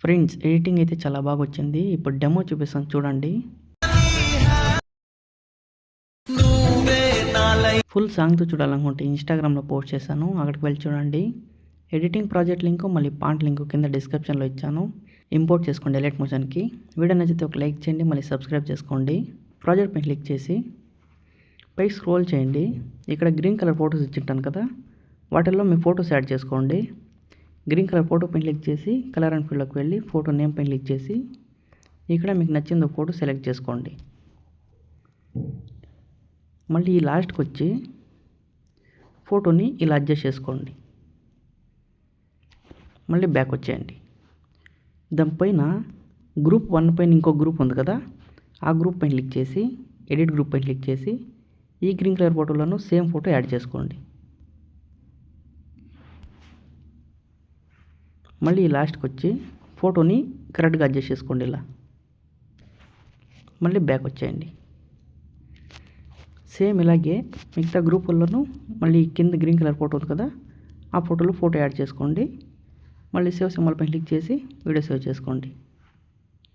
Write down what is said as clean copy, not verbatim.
Friends editing అయితే చాలా బాగా వచ్చింది. ఇప్పుడు డెమో చూపిస్తాను చూడండి. ఫుల్ సాంగ్తో చూడాలనుకుంటే ఇన్స్టాగ్రామ్లో పోస్ట్ చేశాను, అక్కడికి వెళ్ళి చూడండి. ఎడిటింగ్ ప్రాజెక్ట్ లింక్ మళ్ళీ పాంట్ లింక్ కింద డిస్క్రిప్షన్లో ఇచ్చాను. ఇంపోర్ట్ చేసుకోండి ఎలైట్ మోషన్కి. వీడియో నచ్చితే ఒక లైక్ చేయండి, మళ్ళీ సబ్స్క్రైబ్ చేసుకోండి. ప్రాజెక్ట్ పైన క్లిక్ చేసి పై స్క్రోల్ చేయండి. ఇక్కడ గ్రీన్ కలర్ ఫొటోస్ ఇచ్చింటాను కదా, వాటిల్లో మీ ఫొటోస్ యాడ్ చేసుకోండి. గ్రీన్ కలర్ ఫోటో పైన క్లిక్ చేసి కలర్ అండ్ ఫీల్డ్లోకి వెళ్ళి ఫోటో నేమ్ పైన క్లిక్ చేసి ఇక్కడ మీకు నచ్చింది ఫోటో సెలెక్ట్ చేసుకోండి. మళ్ళీ ఈ లాస్ట్కి వచ్చి ఫోటోని ఇలా అడ్జస్ట్ చేసుకోండి. మళ్ళీ బ్యాక్ వచ్చేయండి. దానిపైన గ్రూప్ 1 పైన ఇంకో గ్రూప్ ఉంది కదా, ఆ గ్రూప్ పైన క్లిక్ చేసి ఎడిట్ గ్రూప్ పైన క్లిక్ చేసి ఈ గ్రీన్ కలర్ ఫోటోలను సేమ్ ఫోటో యాడ్ చేసుకోండి. మళ్ళీ లాస్ట్కి వచ్చి ఫోటోని కరెక్ట్గా అడ్జస్ట్ చేసుకోండి ఇలా. మళ్ళీ బ్యాక్ వచ్చేయండి. సేమ్ ఇలాగే మిగతా గ్రూపుల్లోనూ మళ్ళీ కింద గ్రీన్ కలర్ ఫోటో ఉంది కదా, ఆ ఫోటోలో ఫోటో యాడ్ చేసుకోండి. మళ్ళీ సేవ్ సింబల్ పైన క్లిక్ చేసి వీడియో సేవ్ చేసుకోండి.